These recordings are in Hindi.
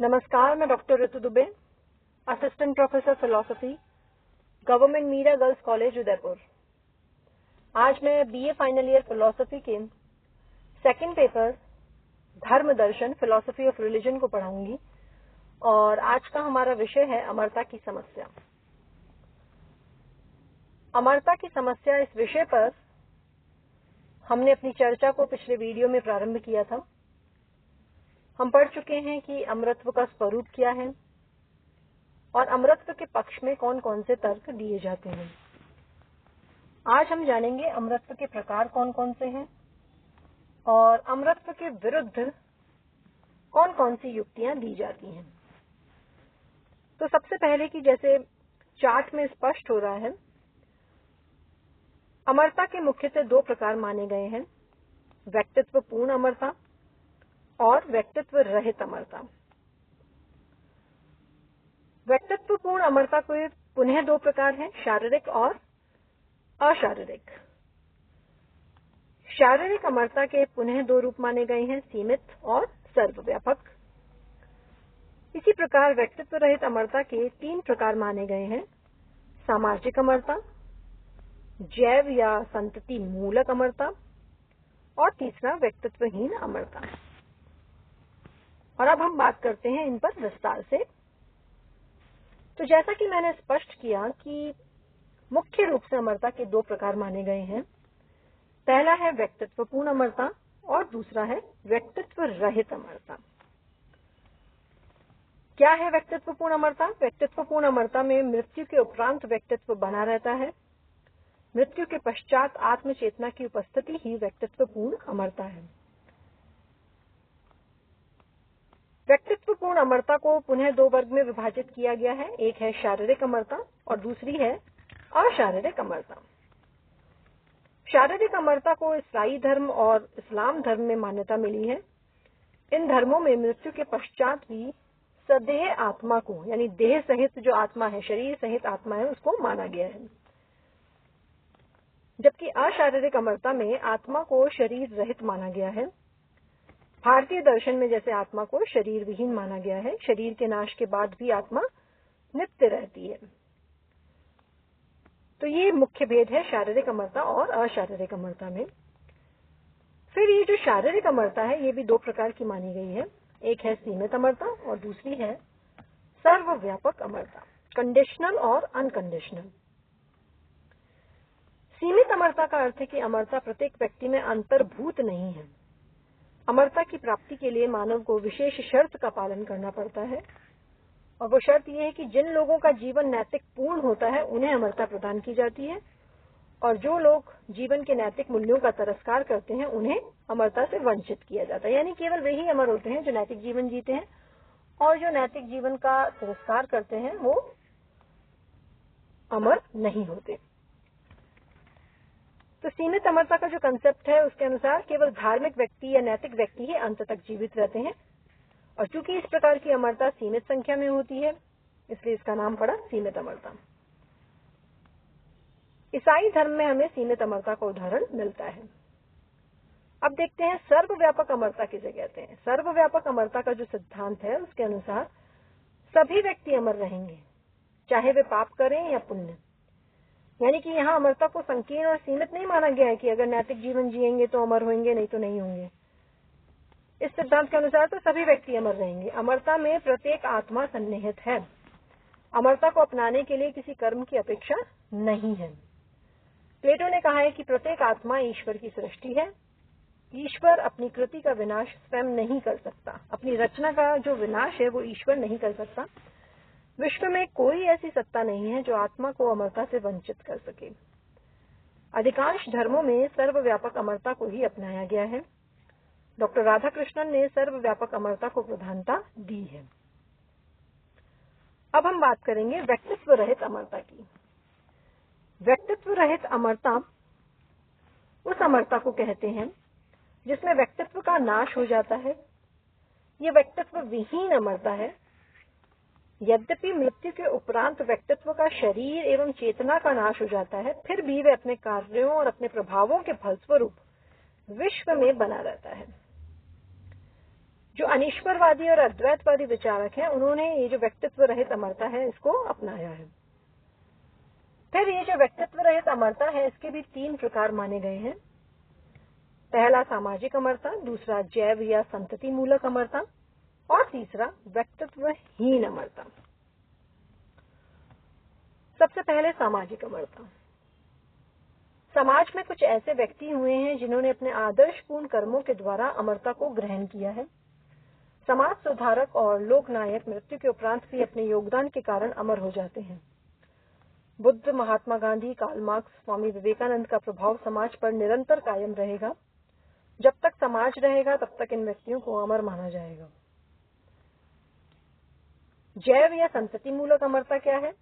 नमस्कार, मैं doctor Ritu Dubey, assistant professor philosophy, government Meera girls college Udaipur. आज मैं बीए फाइनल ईयर फिलॉसफी के सेकंड पेपर धर्म दर्शन फिलॉसफी ऑफ रिलीजन को पढ़ाऊंगी और आज का हमारा विषय है अमरता की समस्या। अमरता की समस्या इस विषय पर हमने अपनी चर्चा को पिछले वीडियो में प्रारंभ किया था। हम पढ़ चुके हैं कि अमरत्व का स्वरूप क्या है और अमरत्व के पक्ष में कौन कौन से तर्क दिए जाते हैं। आज हम जानेंगे अमरत्व के प्रकार कौन कौन से हैं और अमरत्व के विरुद्ध कौन कौन सी युक्तियां दी जाती हैं। तो सबसे पहले कि जैसे चार्ट में स्पष्ट हो रहा है, अमरता के मुख्यतः दो प्रकार माने गए हैं, व्यक्तित्व पूर्ण अमरता और व्यक्तित्व रहित अमरता। व्यक्तित्व पूर्ण अमरता के पुनः दो प्रकार हैं, शारीरिक और अशारीरिक। शारीरिक अमरता के पुनः दो रूप माने गए हैं, सीमित और सर्वव्यापक। इसी प्रकार व्यक्तित्व रहित अमरता के तीन प्रकार माने गए हैं, सामाजिक अमरता, जैव या संतति मूलक अमरता और तीसरा व्यक्तित्वहीन अमरता। और अब हम बात करते हैं इन पर विस्तार से। तो जैसा कि मैंने स्पष्ट किया कि मुख्य रूप से अमरता के दो प्रकार माने गए हैं, पहला है व्यक्तित्वपूर्ण अमरता और दूसरा है व्यक्तित्व रहित अमरता। क्या है व्यक्तित्वपूर्ण अमरता? व्यक्तित्वपूर्ण अमरता में मृत्यु के उपरांत व्यक्तित्व बना रहता है। मृत्यु के पश्चात आत्म चेतना की उपस्थिति ही व्यक्तित्वपूर्ण अमरता है। व्यक्तित्वपूर्ण अमरता को पुनः दो वर्ग में विभाजित किया गया है, एक है शारीरिक अमरता और दूसरी है अशारीरिक अमरता। शारीरिक अमरता को ईसाई धर्म और इस्लाम धर्म में मान्यता मिली है। इन धर्मों में मृत्यु के पश्चात भी सदेह आत्मा को, यानी देह सहित जो आत्मा है, शरीर सहित आत्मा है, उसको माना गया है। जबकि अशारीरिक अमरता में आत्मा को शरीर रहित माना गया है। भारतीय दर्शन में जैसे आत्मा को शरीर विहीन माना गया है, शरीर के नाश के बाद भी आत्मा नित्य रहती है। तो ये मुख्य भेद है शारीरिक अमरता और अशारीरिक अमरता में। फिर ये जो शारीरिक अमरता है, ये भी दो प्रकार की मानी गई है, एक है सीमित अमरता और दूसरी है सर्वव्यापक अमरता, कंडीशनल और अनकंडीशनल। सीमित अमरता का अर्थ है कि अमरता प्रत्येक व्यक्ति में अंतर्भूत नहीं है। अमरता की प्राप्ति के लिए मानव को विशेष शर्त का पालन करना पड़ता है और वो शर्त यह है कि जिन लोगों का जीवन नैतिक पूर्ण होता है उन्हें अमरता प्रदान की जाती है और जो लोग जीवन के नैतिक मूल्यों का तिरस्कार करते हैं उन्हें अमरता से वंचित किया जाता है। यानी केवल वे ही अमर होते हैं जो नैतिक जीवन जीते हैं और जो नैतिक जीवन का तिरस्कार करते हैं वो अमर नहीं होते। तो सीमित अमरता का जो कंसेप्ट है उसके अनुसार केवल धार्मिक व्यक्ति या नैतिक व्यक्ति ही अंत तक जीवित रहते हैं और चूंकि इस प्रकार की अमरता सीमित संख्या में होती है इसलिए इसका नाम पड़ा सीमित अमरता। ईसाई धर्म में हमें सीमित अमरता का उदाहरण मिलता है। अब देखते हैं सर्वव्यापक अमरता किसे कहते हैं। सर्वव्यापक अमरता का जो सिद्धांत है उसके अनुसार सभी व्यक्ति अमर रहेंगे, चाहे वे पाप करें या पुण्य। यानी कि यहाँ अमरता को संकीर्ण और सीमित नहीं माना गया है कि अगर नैतिक जीवन जिएंगे तो अमर होंगे, नहीं तो नहीं होंगे। इस सिद्धांत के अनुसार तो सभी व्यक्ति अमर रहेंगे। अमरता में प्रत्येक आत्मा सन्निहित है। अमरता को अपनाने के लिए किसी कर्म की अपेक्षा नहीं है। प्लेटो ने कहा है कि प्रत्येक आत्मा ईश्वर की सृष्टि है। ईश्वर अपनी कृति का विनाश स्वयं नहीं कर सकता। अपनी रचना का जो विनाश है वो ईश्वर नहीं कर सकता। विश्व में कोई ऐसी सत्ता नहीं है जो आत्मा को अमरता से वंचित कर सके। अधिकांश धर्मों में सर्वव्यापक अमरता को ही अपनाया गया है। डॉक्टर राधाकृष्णन ने सर्वव्यापक अमरता को प्रधानता दी है। अब हम बात करेंगे व्यक्तित्व रहित अमरता की। व्यक्तित्व रहित अमरता उस अमरता को कहते हैं जिसमें व्यक्तित्व का नाश हो जाता है। ये व्यक्तित्व विहीन अमरता है। यद्यपि मृत्यु के उपरांत व्यक्तित्व का शरीर एवं चेतना का नाश हो जाता है, फिर भी वे अपने कार्यों और अपने प्रभावों के फलस्वरूप विश्व में बना रहता है। जो अनीश्वरवादी और अद्वैतवादी विचारक हैं, उन्होंने ये जो व्यक्तित्व रहित अमरता है इसको अपनाया है। फिर ये जो व्यक्तित्व रहित अमरता है इसके भी 3 प्रकार माने गए हैं। पहला सामाजिक अमरता, दूसरा जैव या संतति मूलक अमरता और तीसरा व्यक्तित्वहीन अमरता। सबसे पहले सामाजिक अमरता। समाज में कुछ ऐसे व्यक्ति हुए हैं जिन्होंने अपने आदर्शपूर्ण कर्मों के द्वारा अमरता को ग्रहण किया है। समाज सुधारक और लोकनायक मृत्यु के उपरांत भी अपने योगदान के कारण अमर हो जाते हैं। बुद्ध, महात्मा गांधी, कार्ल मार्क्स, स्वामी विवेकानंद का प्रभाव समाज पर निरंतर कायम रहेगा। जब तक समाज रहेगा तब तक इन व्यक्तियों को अमर माना जाएगा। जैव या संतति मूलक अमरता क्या है?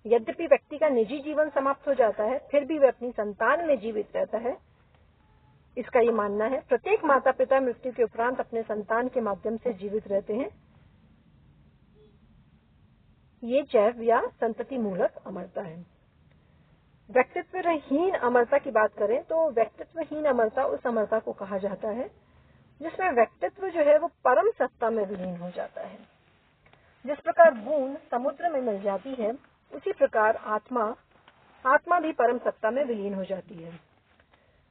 यद्यपि व्यक्ति का निजी जीवन समाप्त हो जाता है, फिर भी वह अपनी संतान में जीवित रहता है। इसका ये मानना है प्रत्येक माता पिता मृत्यु के उपरांत अपने संतान के माध्यम से जीवित रहते हैं। ये जैव या संतति मूलक अमरता है। व्यक्तित्वहीन अमरता की बात करें तो व्यक्तित्वहीन अमरता उस अमरता को कहा जाता है जिसमें व्यक्तित्व जो है वो परम सत्ता में विलीन हो जाता है। जिस प्रकार बूंद समुद्र में मिल जाती है, उसी प्रकार आत्मा भी परम सत्ता में विलीन हो जाती है।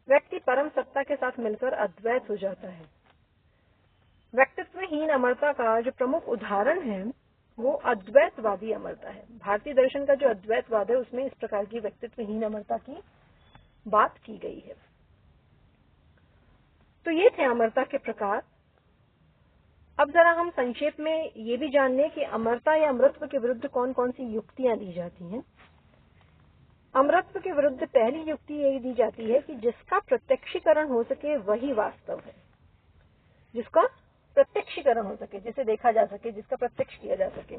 व्यक्ति परम सत्ता के साथ मिलकर अद्वैत हो जाता है। व्यक्तित्वहीन अमरता का जो प्रमुख उदाहरण है वो अद्वैतवादी अमरता है। भारतीय दर्शन का जो अद्वैतवाद है उसमें इस प्रकार की व्यक्तित्वहीन अमरता की बात की गई है। तो ये थे अमरता के प्रकार। अब जरा हम संक्षेप में ये भी जान लें कि अमरता या अमृतत्व के विरुद्ध कौन कौन सी युक्तियां दी जाती हैं। अमृतत्व के विरुद्ध पहली युक्ति यही दी जाती है कि जिसका प्रत्यक्षीकरण हो सके वही वास्तव है। जिसका प्रत्यक्षीकरण हो सके, जिसे देखा जा सके, जिसका प्रत्यक्ष किया जा सके।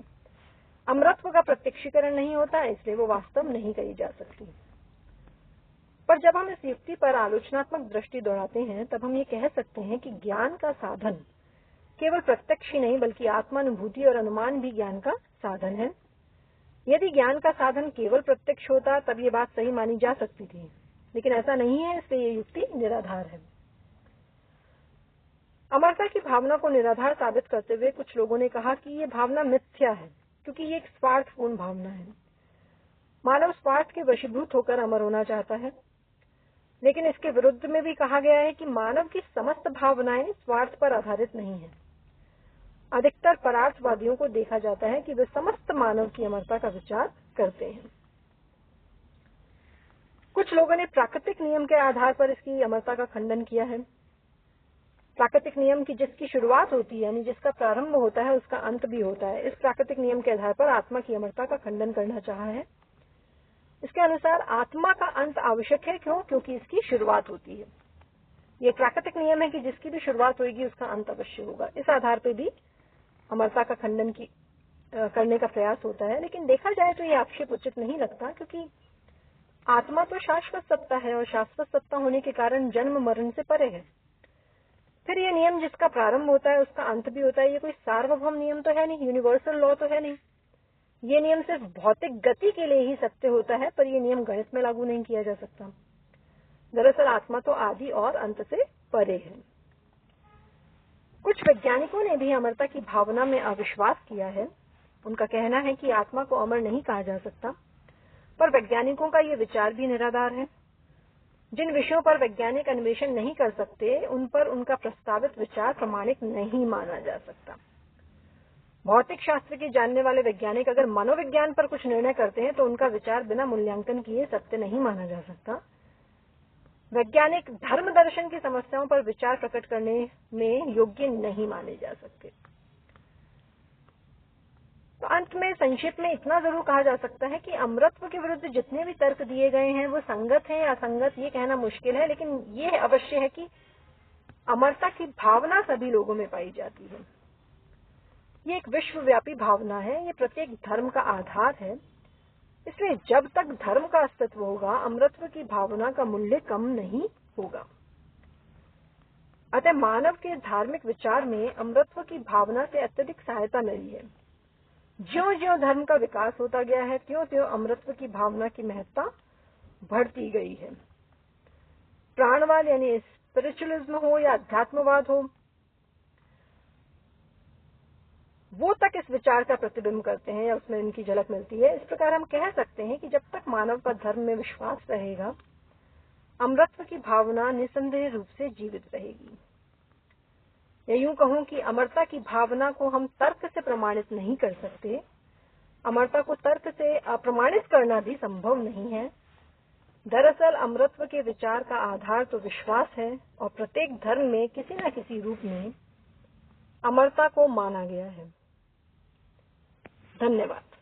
अमृतत्व का प्रत्यक्षीकरण नहीं होता, इसलिए वो वास्तव नहीं कही जा सकती। पर जब हम इस युक्ति पर आलोचनात्मक दृष्टि दौड़ाते हैं तब हम ये कह सकते हैं कि ज्ञान का साधन केवल प्रत्यक्ष ही नहीं बल्कि आत्मानुभूति और अनुमान भी ज्ञान का साधन है। यदि ज्ञान का साधन केवल प्रत्यक्ष होता तब ये बात सही मानी जा सकती थी, लेकिन ऐसा नहीं है, इसलिए ये युक्ति निराधार है। अमरता की भावना को निराधार साबित करते हुए कुछ लोगों ने कहा कि ये भावना मिथ्या है क्योंकि ये एक स्वार्थपूर्ण भावना है। मानव स्वार्थ के वशीभूत होकर अमर होना चाहता है, लेकिन इसके विरुद्ध में भी कहा गया है कि मानव की समस्त भावनाएं स्वार्थ पर आधारित नहीं है। अधिकतर परार्थवादियों को देखा जाता है कि वे समस्त मानव की अमरता का विचार करते हैं। कुछ लोगों ने प्राकृतिक नियम के आधार पर इसकी अमरता का खंडन किया है। प्राकृतिक नियम की जिसकी शुरुआत होती है, यानी जिसका प्रारंभ होता है उसका अंत भी होता है, इस प्राकृतिक नियम के आधार पर आत्मा की अमरता का खंडन करना चाहा है। इसके अनुसार आत्मा का अंत आवश्यक है। क्यों? क्योंकि इसकी शुरुआत होती है। ये प्राकृतिक नियम है कि जिसकी भी शुरुआत होगी उसका अंत अवश्य होगा। इस आधार पर भी अमरता का खंडन करने का प्रयास होता है, लेकिन देखा जाए तो ये आक्षेप उचित नहीं लगता, क्योंकि आत्मा तो शाश्वत सत्ता है और शाश्वत सत्ता होने के कारण जन्म मरण से परे है। फिर ये नियम जिसका प्रारंभ होता है उसका अंत भी होता है, ये कोई सार्वभौम नियम तो है नहीं, यूनिवर्सल लॉ तो है नहीं। ये नियम सिर्फ भौतिक गति के लिए ही सत्य होता है, पर ये नियम गणित में लागू नहीं किया जा सकता। दरअसल आत्मा तो आदि और अंत से परे है। कुछ वैज्ञानिकों ने भी अमरता की भावना में अविश्वास किया है। उनका कहना है कि आत्मा को अमर नहीं कहा जा सकता, पर वैज्ञानिकों का ये विचार भी निराधार है। जिन विषयों पर वैज्ञानिक अन्वेषण नहीं कर सकते उन पर उनका प्रस्तावित विचार प्रमाणिक नहीं माना जा सकता। भौतिक शास्त्र के जानने वाले वैज्ञानिक अगर मनोविज्ञान पर कुछ निर्णय करते हैं तो उनका विचार बिना मूल्यांकन किए सत्य नहीं माना जा सकता। वैज्ञानिक धर्म दर्शन की समस्याओं पर विचार प्रकट करने में योग्य नहीं माने जा सकते। तो अंत में संक्षेप में इतना जरूर कहा जा सकता है कि अमृतत्व के विरुद्ध जितने भी तर्क दिए गए हैं वो संगत हैं या असंगत ये कहना मुश्किल है, लेकिन ये अवश्य है कि अमरता की भावना सभी लोगों में पाई जाती है। ये एक विश्वव्यापी भावना है, ये प्रत्येक धर्म का आधार है। इसलिए जब तक धर्म का अस्तित्व होगा अमृतत्व की भावना का मूल्य कम नहीं होगा। अतः मानव के धार्मिक विचार में अमृतत्व की भावना से अत्यधिक सहायता मिली है। ज्यों-ज्यों धर्म का विकास होता गया है त्यों-त्यों अमृतत्व की भावना की महत्ता बढ़ती गई है। प्राणवाद यानी स्पिरिचुअलिज्म हो या अध्यात्मवाद हो, तक इस विचार का प्रतिबिंब करते हैं या उसमें इनकी झलक मिलती है। इस प्रकार हम कह सकते हैं कि जब तक मानव का धर्म में विश्वास रहेगा, अमरत्व की भावना निसंदेह रूप से जीवित रहेगी। या यूं कहूं कि अमरता की भावना को हम तर्क से प्रमाणित नहीं कर सकते। अमरता को तर्क से अप्रमाणित करना भी संभव नहीं है। दरअसल अमरत्व के विचार का आधार तो विश्वास है और प्रत्येक धर्म में किसी न किसी रूप में अमरता को माना गया है। धन्यवाद।